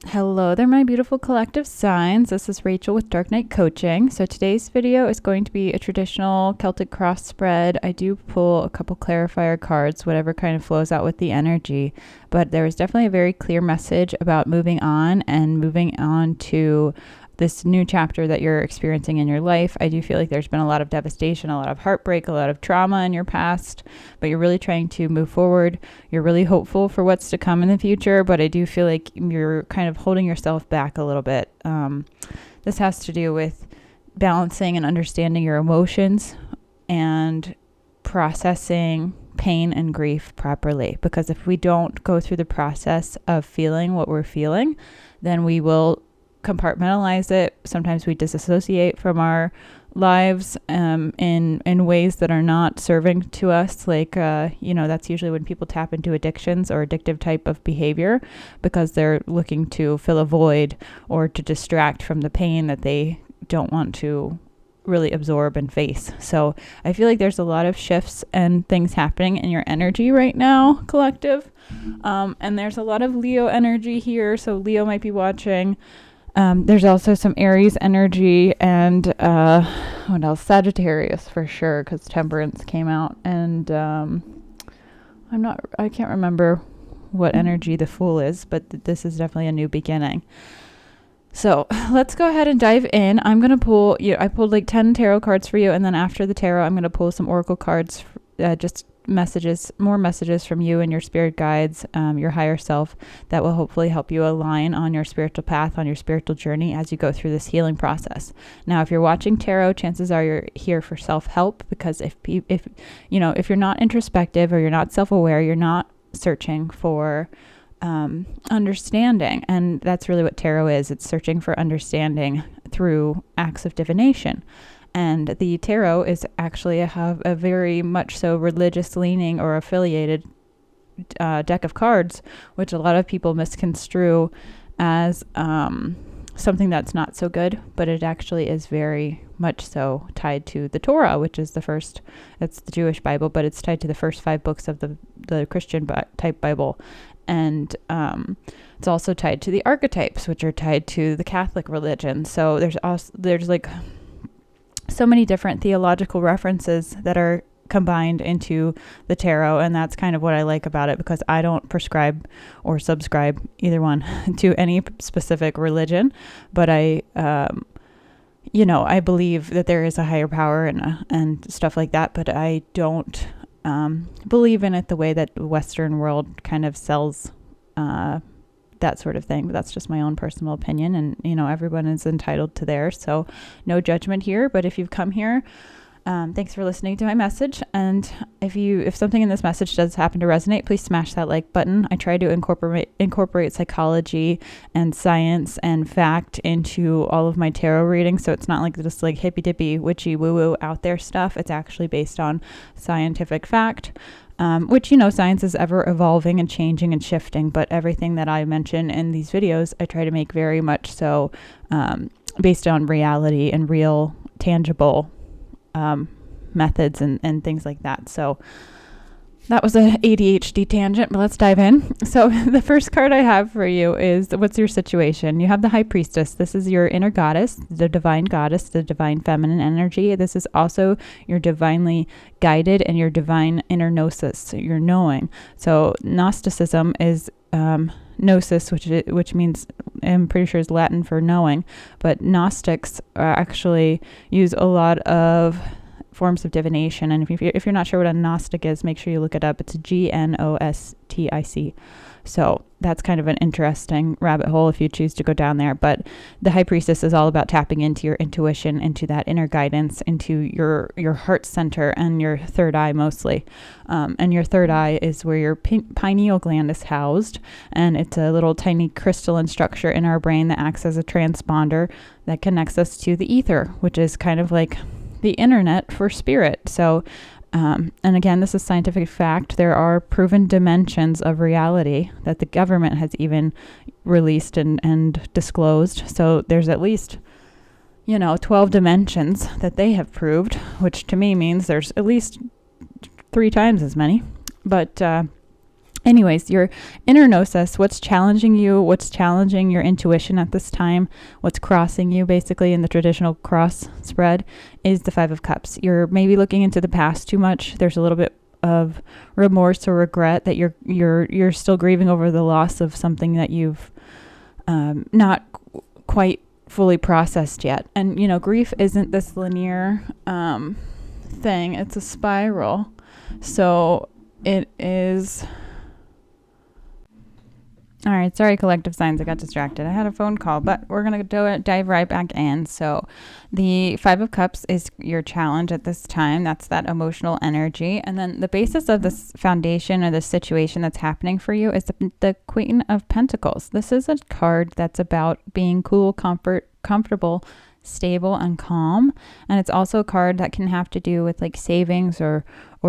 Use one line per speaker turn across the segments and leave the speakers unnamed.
Hello there, my beautiful collective signs. This is Rachel with Dark Knight Coaching. So today's video is going to be a traditional Celtic cross spread. I do pull a couple clarifier cards, whatever kind of flows out with the energy. But there is definitely a very clear message about moving on to this new chapter that you're experiencing in your life. I do feel like there's been a lot of devastation, a lot of heartbreak, a lot of trauma in your past, but you're really trying to move forward. You're really hopeful for what's to come in the future, but I do feel like you're kind of holding yourself back a little bit. This has to do with balancing and understanding your emotions and processing pain and grief properly. Because if we don't go through the process of feeling what we're feeling, then we will compartmentalize it. Sometimes we disassociate from our lives in ways that are not serving to us. Like, that's usually when people tap into addictions or addictive type of behavior because they're looking to fill a void or to distract from the pain that they don't want to really absorb and face. So I feel like there's a lot of shifts and things happening in your energy right now, collective. And there's a lot of Leo energy here. So Leo might be watching. There's also some Aries energy and what else? Sagittarius for sure, because Temperance came out, and I can't remember what energy the Fool is, but this is definitely a new beginning. So let's go ahead and dive in. I'm gonna pull. I pulled like 10 tarot cards for you, and then after the tarot, I'm gonna pull some oracle cards, just more messages from you and your spirit guides, your higher self, that will hopefully help you align on your spiritual path, on your spiritual journey as you go through this healing process. Now, if you're watching tarot, chances are you're here for self-help, because if you're not introspective or you're not self-aware, you're not searching for understanding. And that's really what tarot is. It's searching for understanding through acts of divination. And the tarot is actually a very much so religious leaning or affiliated deck of cards, which a lot of people misconstrue as something that's not so good, but it actually is very much so tied to the Torah, which is it's the Jewish Bible, but it's tied to the first 5 books of the Christian type Bible. And it's also tied to the archetypes, which are tied to the Catholic religion. So there's like so many different theological references that are combined into the tarot, and that's kind of what I like about it, because I don't prescribe or subscribe, either one, to any specific religion, but I believe that there is a higher power and stuff like that, but I don't believe in it the way that the Western world kind of sells that sort of thing. But that's just my own personal opinion, and everyone is entitled to theirs, so no judgment here. But if you've come here, thanks for listening to my message, and if something in this message does happen to resonate, please smash that like button. I try to incorporate psychology and science and fact into all of my tarot readings, so it's not like just like hippy dippy witchy woo woo out there stuff. It's actually based on scientific fact, which science is ever evolving and changing and shifting, but everything that I mention in these videos I try to make very much so based on reality and real tangible methods and things like that. So that was a ADHD tangent, but let's dive in. So the first card I have for you is, what's your situation? You have the High Priestess. This is your inner goddess, the divine feminine energy. This is also your divinely guided and your divine inner gnosis, your knowing. So Gnosticism is gnosis, which means, I'm pretty sure, is Latin for knowing, but Gnostics actually use a lot of forms of divination, and if you're not sure what a Gnostic is, make sure you look it up. It's Gnostic. So that's kind of an interesting rabbit hole if you choose to go down there. But the High Priestess is all about tapping into your intuition, into that inner guidance, into your heart center and your third eye mostly. And your third eye is where your pineal gland is housed, and it's a little tiny crystalline structure in our brain that acts as a transponder that connects us to the ether, which is kind of like the internet for spirit. So and again, this is scientific fact. There are proven dimensions of reality that the government has even released and disclosed. So there's at least 12 dimensions that they have proved, which to me means there's at least 3 times as many. But Anyways, your inner gnosis, what's challenging you, what's challenging your intuition at this time, what's crossing you basically in the traditional cross spread is the Five of Cups. You're maybe looking into the past too much. There's a little bit of remorse or regret that you're still grieving over the loss of something that you've not quite fully processed yet. And grief isn't this linear thing. It's a spiral. So it is. All right, sorry, collective signs. I got distracted. I had a phone call, but we're going to dive right back in. So the Five of Cups is your challenge at this time. That's that emotional energy. And then the basis of this foundation or the situation that's happening for you is the Queen of Pentacles. This is a card that's about being cool, comfortable, stable, and calm. And it's also a card that can have to do with like savings or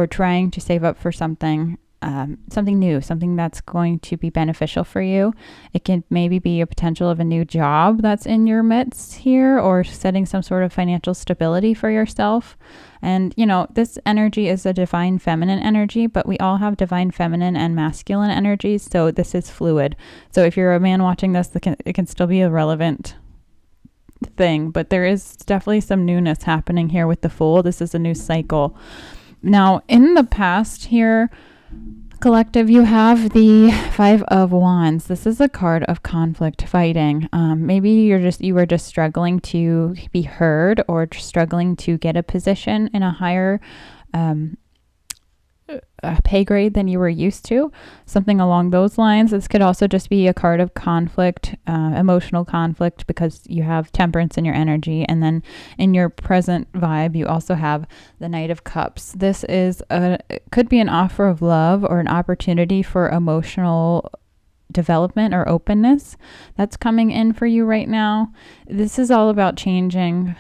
trying to save up for something new, something that's going to be beneficial for you. It can maybe be a potential of a new job that's in your midst here, or setting some sort of financial stability for yourself. And this energy is a divine feminine energy, but we all have divine feminine and masculine energies, so this is fluid. So if you're a man watching this, it can still be a relevant thing, but there is definitely some newness happening here with the Fool. This is a new cycle. Now, in the past here, collective, you have the Five of Wands. This is a card of conflict, fighting. Maybe you were just struggling to be heard, or struggling to get a position in a higher pay grade than you were used to, something along those lines. This could also just be a card of conflict, emotional conflict, because you have Temperance in your energy. And then in your present vibe, you also have the Knight of Cups. This is could be an offer of love or an opportunity for emotional development or openness that's coming in for you right now. This is all about changing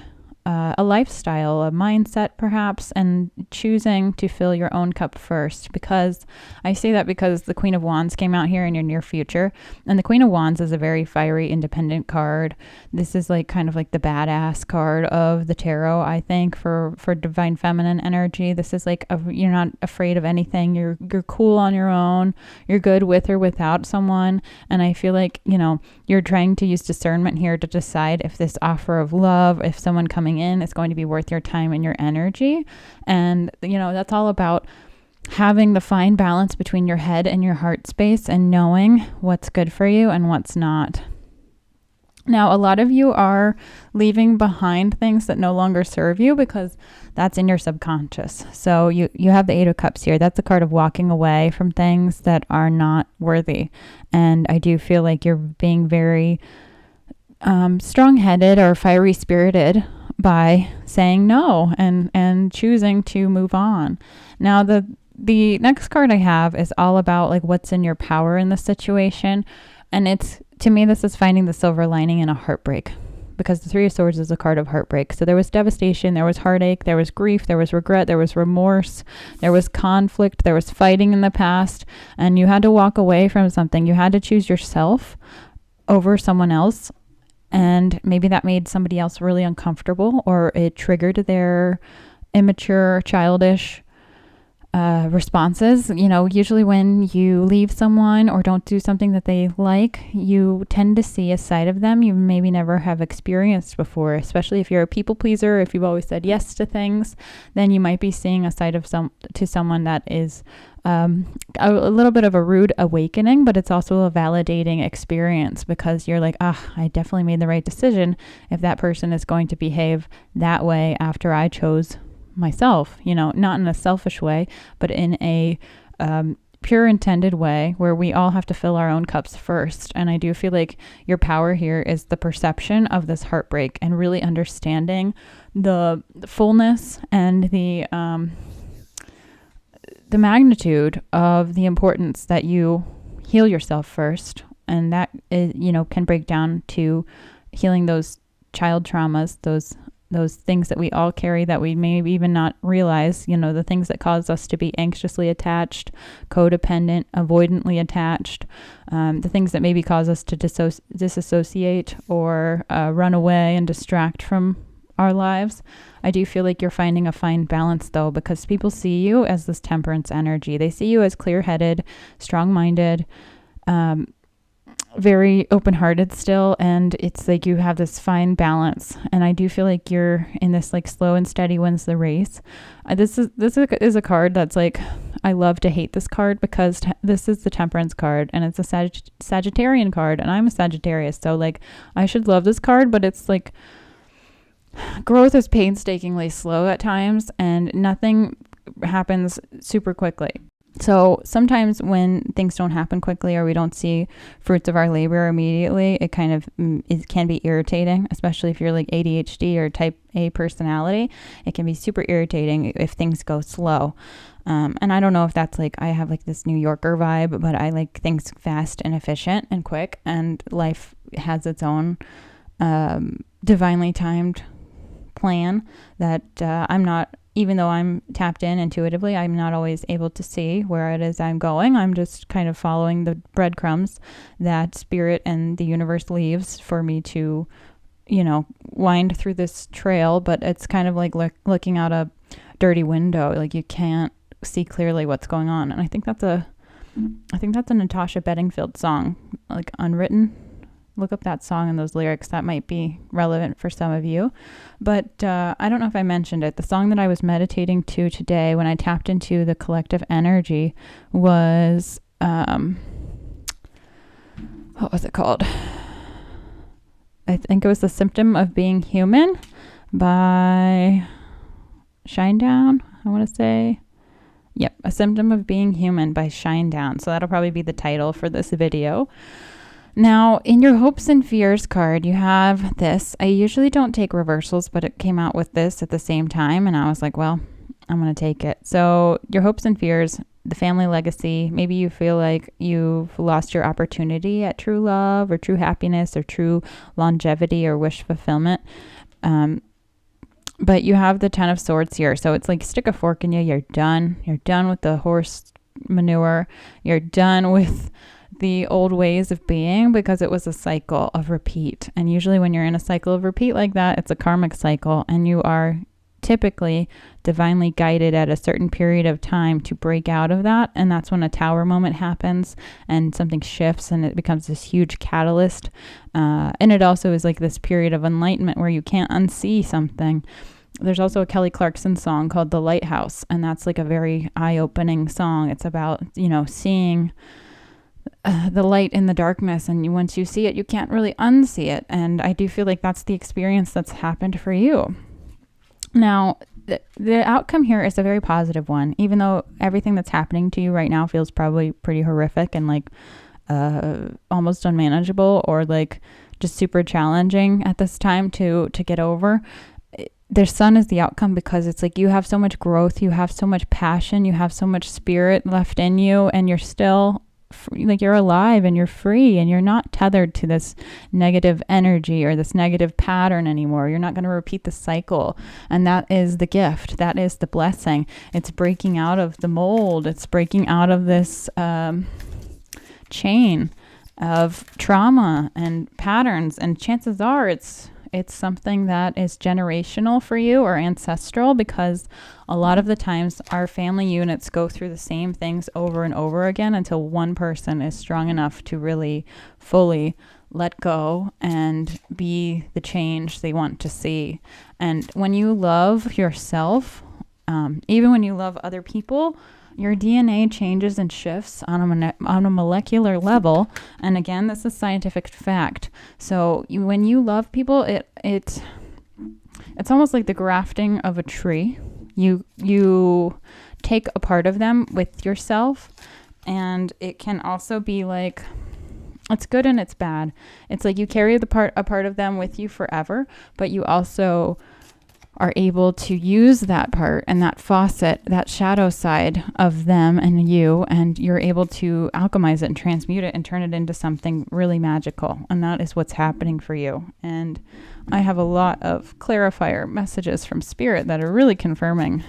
a lifestyle, a mindset perhaps, and choosing to fill your own cup first. Because I say that because the Queen of Wands came out here in your near future, and the Queen of Wands is a very fiery, independent card. This is like kind of like the badass card of the tarot, I think, for divine feminine energy. This is like you're not afraid of anything. You're cool on your own. You're good with or without someone. And I feel like you're trying to use discernment here to decide if this offer of love, if someone coming in is going to be worth your time and your energy. And that's all about having the fine balance between your head and your heart space, and knowing what's good for you and what's not. Now, a lot of you are leaving behind things that no longer serve you, because that's in your subconscious. So you have the Eight of Cups here. That's a card of walking away from things that are not worthy. And I do feel like you're being very strong-headed or fiery-spirited by saying no and choosing to move on. Now, the next card I have is all about like what's in your power in the situation. And to me, this is finding the silver lining in a heartbreak, because the Three of Swords is a card of heartbreak. So there was devastation, there was heartache, there was grief, there was regret, there was remorse, there was conflict, there was fighting in the past, and you had to walk away from something. You had to choose yourself over someone else. And maybe that made somebody else really uncomfortable, or it triggered their immature, childish responses. Usually when you leave someone or don't do something that they like, you tend to see a side of them you maybe never have experienced before. Especially if you're a people pleaser, if you've always said yes to things, then you might be seeing a side of someone that is a little bit of a rude awakening, but it's also a validating experience, because you're like, I definitely made the right decision if that person is going to behave that way after I chose myself, not in a selfish way, but in a pure intended way, where we all have to fill our own cups first. And I do feel like your power here is the perception of this heartbreak, and really understanding the fullness and the magnitude of the importance that you heal yourself first. And that is, can break down to healing those child traumas, those things that we all carry that we may even not realize, the things that cause us to be anxiously attached, codependent, avoidantly attached, the things that maybe cause us to disassociate or run away and distract from our lives. I do feel like you're finding a fine balance though, because people see you as this temperance energy. They see you as clear-headed, strong-minded, very open-hearted still, and it's like you have this fine balance. And I do feel like you're in this like slow and steady wins the race. This is a card that's like, I love to hate this card because this is the temperance card, and it's a Sagittarian card, and I'm a Sagittarius, so like I should love this card, but it's like growth is painstakingly slow at times, and nothing happens super quickly. So sometimes when things don't happen quickly, or we don't see fruits of our labor immediately, it kind of can be irritating, especially if you're like ADHD or type A personality. It can be super irritating if things go slow. And I don't know if that's like, I have like this New Yorker vibe, but I like things fast and efficient and quick, and life has its own divinely timed plan that I'm not, even though I'm tapped in intuitively, I'm not always able to see where it is I'm going. I'm just kind of following the breadcrumbs that spirit and the universe leaves for me to, you know, wind through this trail. But it's kind of like looking out a dirty window. Like you can't see clearly what's going on. And I think that's a Natasha Bedingfield song, like Unwritten. Look up that song and those lyrics. That might be relevant for some of you. But I don't know if I mentioned it. The song that I was meditating to today when I tapped into the collective energy was, what was it called? I think it was The Symptom of Being Human by Shinedown, I want to say. Yep, A Symptom of Being Human by Shinedown. So that'll probably be the title for this video. Now, in your hopes and fears card, you have this. I usually don't take reversals, but it came out with this at the same time, and I was like, well, I'm going to take it. So your hopes and fears, the family legacy, maybe you feel like you've lost your opportunity at true love or true happiness or true longevity or wish fulfillment. But you have the 10 of Swords here. So it's like stick a fork in you. You're done. You're done with the horse manure. You're done with the old ways of being, because it was a cycle of repeat. And usually when you're in a cycle of repeat like that, it's a karmic cycle, and you are typically divinely guided at a certain period of time to break out of that. And that's when a tower moment happens and something shifts and it becomes this huge catalyst. And it also is like this period of enlightenment where you can't unsee something. There's also a Kelly Clarkson song called The Lighthouse, and that's like a very eye-opening song. It's about, you know, seeing the light in the darkness, and once you see it, you can't really unsee it. And I do feel like that's the experience that's happened for you. Now, the outcome here is a very positive one, even though everything that's happening to you right now feels probably pretty horrific and like almost unmanageable, or like just super challenging at this time to get over. Their sun is the outcome, because it's like you have so much growth, you have so much passion, you have so much spirit left in you, and you're still like you're alive and you're free, and you're not tethered to this negative energy or this negative pattern anymore. You're not going to repeat the cycle. And that is the gift. That is the blessing. It's breaking out of the mold. It's breaking out of this chain of trauma and patterns. And chances are it's something that is generational for you or ancestral, because a lot of the times our family units go through the same things over and over again until one person is strong enough to really fully let go and be the change they want to see. And when you love yourself, even when you love other people, your DNA changes and shifts on a molecular level. And again, this is scientific fact. So when you love people, it's almost like the grafting of a tree. You take a part of them with yourself, and it can also be like, it's good and it's bad. It's like you carry a part of them with you forever, but you also are able to use that part and that faucet, that shadow side of them and you, and you're able to alchemize it and transmute it and turn it into something really magical. And that is what's happening for you. And I have a lot of clarifier messages from Spirit that are really confirming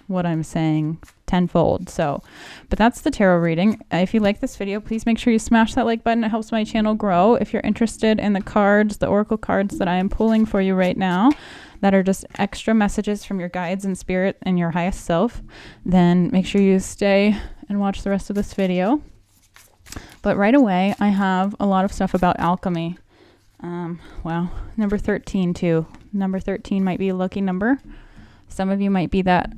what I'm saying tenfold. So, but that's the tarot reading. If you like this video, please make sure you smash that like button. It helps my channel grow. If you're interested in the cards, the oracle cards that I am pulling for you right now, that are just extra messages from your guides and spirit and your highest self, then make sure you stay and watch the rest of this video. But right away, I have a lot of stuff about alchemy. Wow, number 13 too. Number 13 might be a lucky number. Some of you might be that.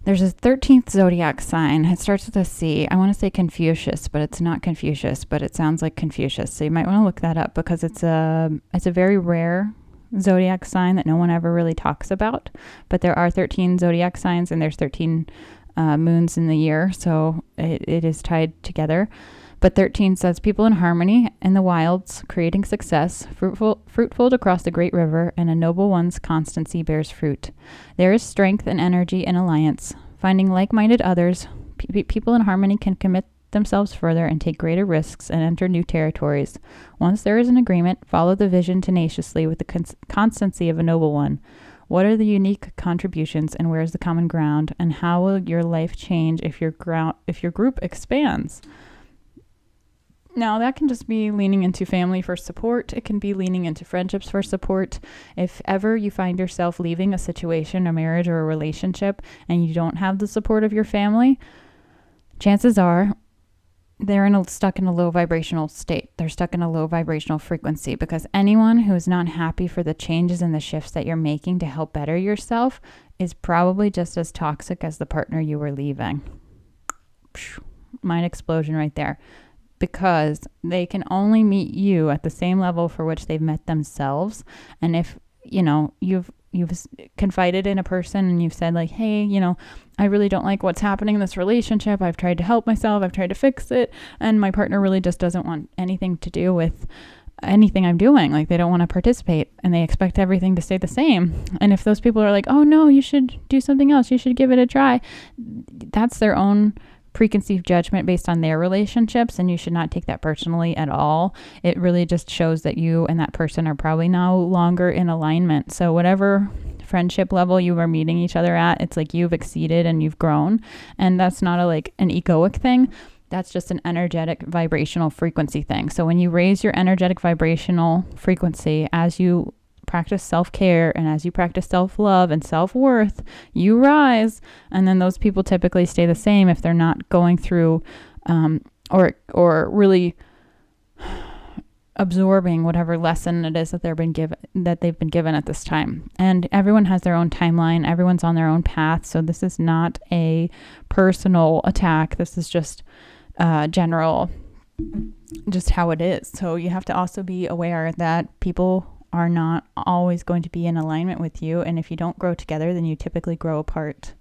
There's a 13th zodiac sign. It starts with a C. I want to say Confucius, but it's not Confucius, but it sounds like Confucius. So you might want to look that up because it's a very rare zodiac sign that no one ever really talks about. But there are 13 zodiac signs, and there's 13 moons in the year, so it is tied together. But 13 says people in harmony in the wilds, creating success, fruitful across the great river, and a noble one's constancy bears fruit. There is strength and energy in alliance. Finding like-minded others, people in harmony can commit themselves further and take greater risks and enter new territories. Once there is an agreement, follow the vision tenaciously with the constancy of a noble one. What are the unique contributions and where is the common ground? And how will your life change if your group expands? Now, that can just be leaning into family for support. It can be leaning into friendships for support. If ever you find yourself leaving a situation, a marriage, or a relationship, and you don't have the support of your family, chances are they're stuck in a low vibrational state. They're stuck in a low vibrational frequency, because anyone who is not happy for the changes and the shifts that you're making to help better yourself is probably just as toxic as the partner you were leaving. Mind explosion right there. Because they can only meet you at the same level for which they've met themselves. And if, you've confided in a person and you've said like, hey, I really don't like what's happening in this relationship. I've tried to help myself. I've tried to fix it. And my partner really just doesn't want anything to do with anything I'm doing. Like, they don't want to participate and they expect everything to stay the same. And if those people are like, oh no, you should do something else, you should give it a try, that's their own preconceived judgment based on their relationships, and you should not take that personally at all. It really just shows that you and that person are probably no longer in alignment. So whatever friendship level you are meeting each other at, it's like you've exceeded and you've grown. And that's not an egoic thing. That's just an energetic vibrational frequency thing. So when you raise your energetic vibrational frequency, as you practice self-care and as you practice self-love and self-worth, you rise. And then those people typically stay the same if they're not going through or really absorbing whatever lesson it is that they've been given at this time. And everyone has their own timeline. Everyone's on their own path. So this is not a personal attack. This is just general, just how it is. So you have to also be aware that people are not always going to be in alignment with you. And if you don't grow together, then you typically grow apart.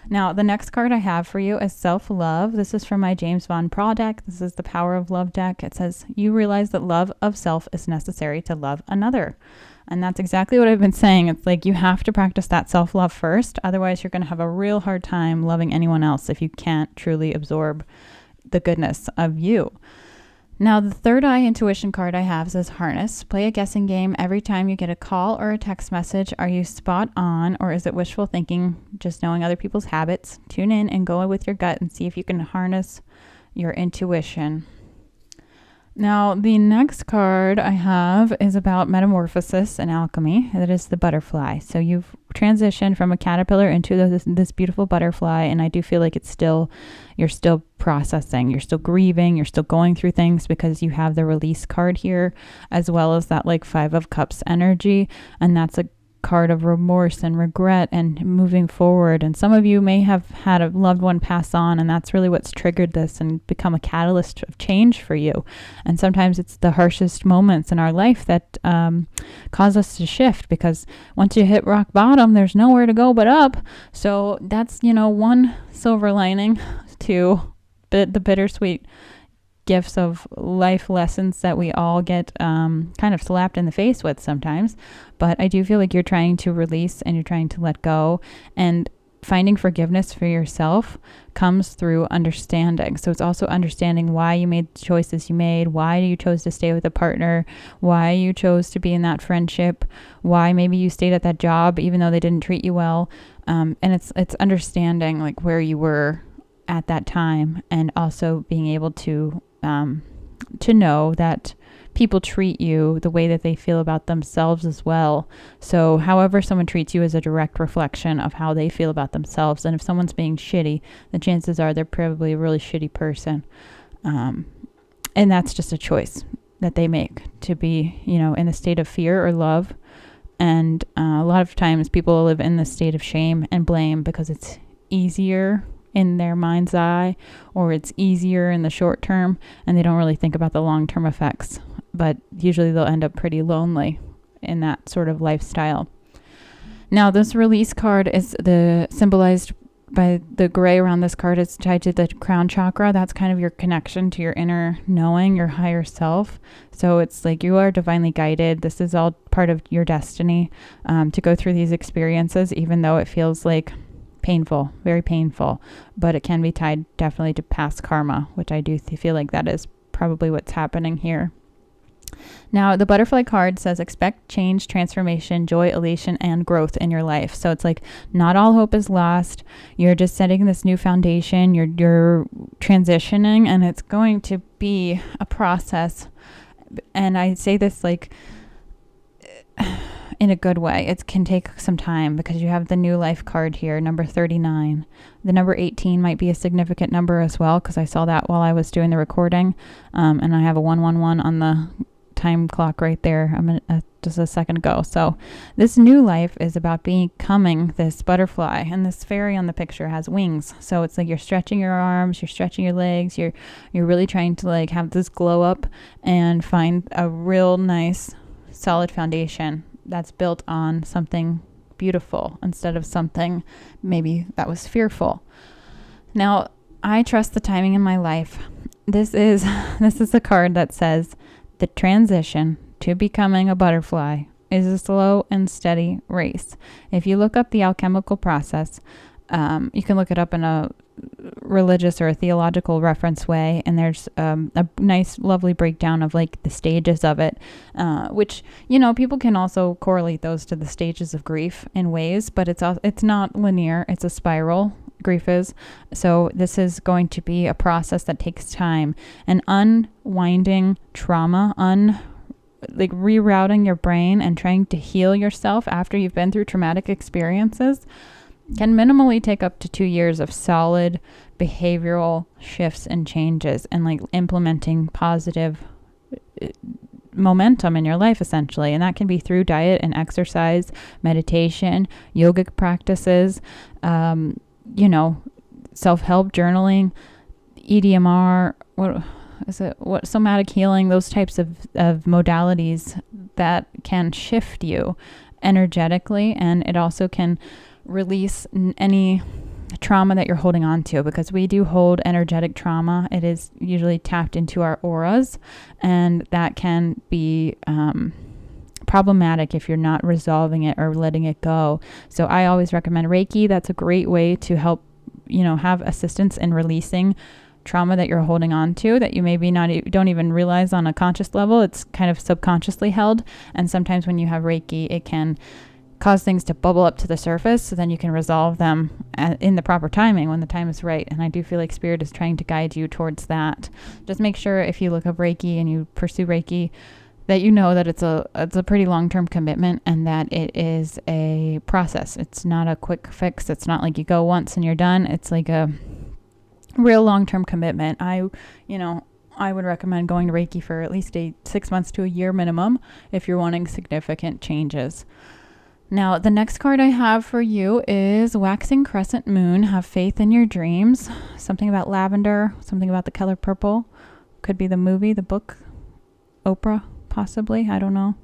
Now, the next card I have for you is Self-Love. This is from my James Von Praw deck. This is the Power of Love deck. It says, you realize that love of self is necessary to love another. And that's exactly what I've been saying. It's like you have to practice that self-love first. Otherwise, you're going to have a real hard time loving anyone else if you can't truly absorb the goodness of you. Now, the third eye intuition card I have says harness. Play a guessing game every time you get a call or a text message. Are you spot on, or is it wishful thinking, just knowing other people's habits? Tune in and go with your gut and see if you can harness your intuition. Now, the next card I have is about metamorphosis and alchemy. That is the butterfly. So you've transitioned from a caterpillar into this beautiful butterfly, and I do feel like you're still processing, you're still grieving, you're still going through things, because you have the release card here, as well as that like 5 of Cups energy, and that's a card of remorse and regret and moving forward. And some of you may have had a loved one pass on, and that's really what's triggered this and become a catalyst of change for you. And sometimes it's the harshest moments in our life that cause us to shift, because once you hit rock bottom, there's nowhere to go but up. So that's, one silver lining to the bittersweet gifts of life lessons that we all get kind of slapped in the face with sometimes. But I do feel like you're trying to release and you're trying to let go, and finding forgiveness for yourself comes through understanding. So it's also understanding why you made the choices you made, why you chose to stay with a partner, why you chose to be in that friendship, why maybe you stayed at that job even though they didn't treat you well. And it's understanding like where you were at that time, and also being able to know that people treat you, the way that they feel about themselves as well. So however someone treats you is a direct reflection of how they feel about themselves. And if someone's being shitty, the chances are they're probably a really shitty person. And that's just a choice that they make to be, in a state of fear or love. And a lot of times people live in the state of shame and blame because it's easier in their mind's eye, or it's easier in the short term, and they don't really think about the long-term effects. But usually they'll end up pretty lonely in that sort of lifestyle. Now, this release card is symbolized by the gray around this card. It's tied to the crown chakra. That's kind of your connection to your inner knowing, your higher self. So it's like you are divinely guided. This is all part of your destiny, to go through these experiences, even though it feels like painful, very painful, but it can be tied definitely to past karma, which I do feel like that is probably what's happening here. Now, the butterfly card says expect change, transformation, joy, elation, and growth in your life. So it's like not all hope is lost. You're just setting this new foundation. You're transitioning, and it's going to be a process. And I say this like in a good way. It can take some time because you have the new life card here, number 39. The number 18 might be a significant number as well, because I saw that while I was doing the recording. And I have a 111 on the time clock right there just a second ago. So this new life is about becoming this butterfly, and this fairy on the picture has wings. So it's like you're stretching your arms, you're stretching your legs, you're really trying to like have this glow up and find a real nice solid foundation that's built on something beautiful instead of something maybe that was fearful. Now, I trust the timing in my life. This is a card that says the transition to becoming a butterfly is a slow and steady race. If you look up the alchemical process, you can look it up in a religious or a theological reference way, and there's a nice lovely breakdown of like the stages of it, which people can also correlate those to the stages of grief in ways, but it's not linear. It's a spiral. Grief is. So this is going to be a process that takes time, and unwinding trauma, rerouting your brain and trying to heal yourself after you've been through traumatic experiences can minimally take up to 2 years of solid behavioral shifts and changes, and like implementing positive momentum in your life, essentially. And that can be through diet and exercise, meditation, yogic practices, self-help, journaling, EDMR, somatic healing, those types of modalities that can shift you energetically. And it also can release any trauma that you're holding on to, because we do hold energetic trauma. It is usually tapped into our auras, and that can be problematic if you're not resolving it or letting it go. So I always recommend Reiki. That's a great way to help, have assistance in releasing trauma that you're holding on to that you maybe don't even realize on a conscious level. It's kind of subconsciously held. And sometimes when you have Reiki, it can cause things to bubble up to the surface, so then you can resolve them in the proper timing when the time is right. And I do feel like Spirit is trying to guide you towards that. Just make sure if you look up Reiki and you pursue Reiki, that you know that it's a pretty long-term commitment, and that it is a process. It's not a quick fix. It's not like you go once and you're done. It's like a real long-term commitment. I would recommend going to Reiki for at least 6 months to a year minimum if you're wanting significant changes. Now, the next card I have for you is Waxing Crescent Moon. Have faith in your dreams. Something about lavender, something about the color purple. Could be the movie, the book, Oprah, possibly. I don't know.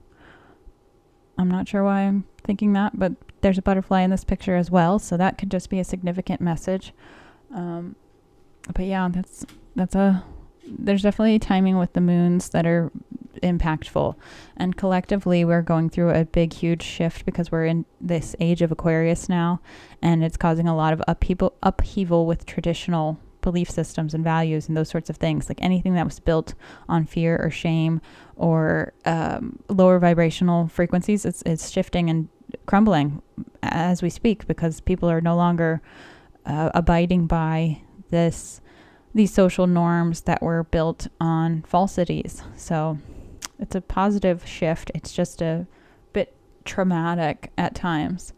I'm not sure why I'm thinking that, but there's a butterfly in this picture as well, so that could just be a significant message. But yeah, there's definitely timing with the moons that are impactful, and collectively we're going through a big, huge shift because we're in this age of Aquarius now, and it's causing a lot of upheaval with traditional belief systems and values and those sorts of things. Like anything that was built on fear or shame or lower vibrational frequencies, it's shifting and crumbling as we speak, because people are no longer abiding by these social norms that were built on falsities. So It's a positive shift. It's just a bit traumatic at times.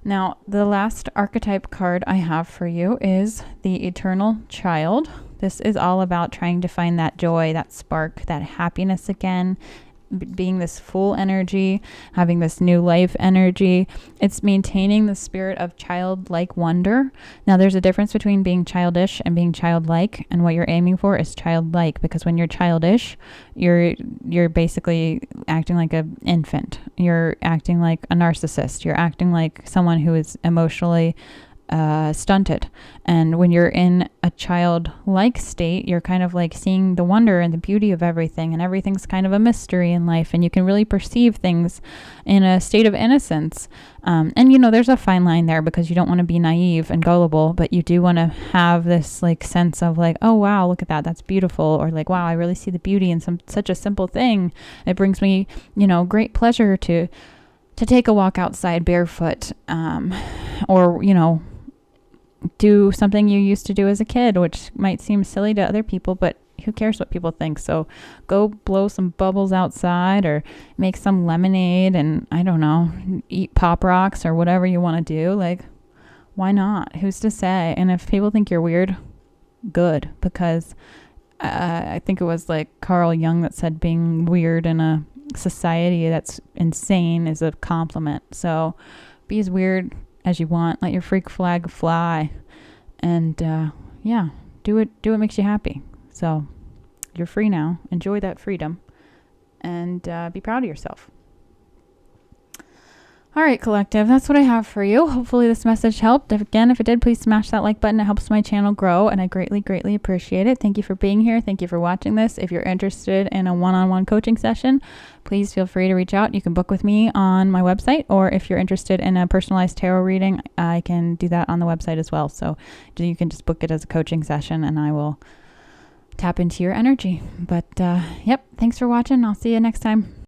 Now, the last archetype card I have for you is the Eternal Child. This is all about trying to find that joy, that spark, that happiness again, being this full energy, having this new life energy. It's maintaining the spirit of childlike wonder. Now, there's a difference between being childish and being childlike, and what you're aiming for is childlike, because when you're childish, you're basically acting like an infant. You're acting like a narcissist. You're acting like someone who is emotionally stunted. And when you're in a childlike state, you're kind of like seeing the wonder and the beauty of everything, and everything's kind of a mystery in life, and you can really perceive things in a state of innocence. And you know, there's a fine line there, because you don't want to be naive and gullible, but you do want to have this like sense of like, oh wow, look at that, that's beautiful, or like, wow, I really see the beauty in such a simple thing. It brings me, you know, great pleasure to take a walk outside barefoot, or you know, do something you used to do as a kid, which might seem silly to other people, but who cares what people think? So go blow some bubbles outside, or make some lemonade, and I don't know, eat Pop Rocks or whatever you want to do. Like, why not? Who's to say? And if people think you're weird, good, because I think it was like Carl Jung that said being weird in a society that's insane is a compliment. So be as weird as you want. Let your freak flag fly, and yeah, do what makes you happy. So you're free now. Enjoy that freedom, and be proud of yourself. All right, collective, that's what I have for you. Hopefully this message helped. If it did, please smash that like button. It helps my channel grow, and I greatly appreciate it. Thank you for being here. Thank you for watching this. If you're interested in a one-on-one coaching session, please feel free to reach out. You can book with me on my website, or if you're interested in a personalized tarot reading, I can do that on the website as well. So you can just book it as a coaching session, and I will tap into your energy. But yep, thanks for watching. I'll see you next time.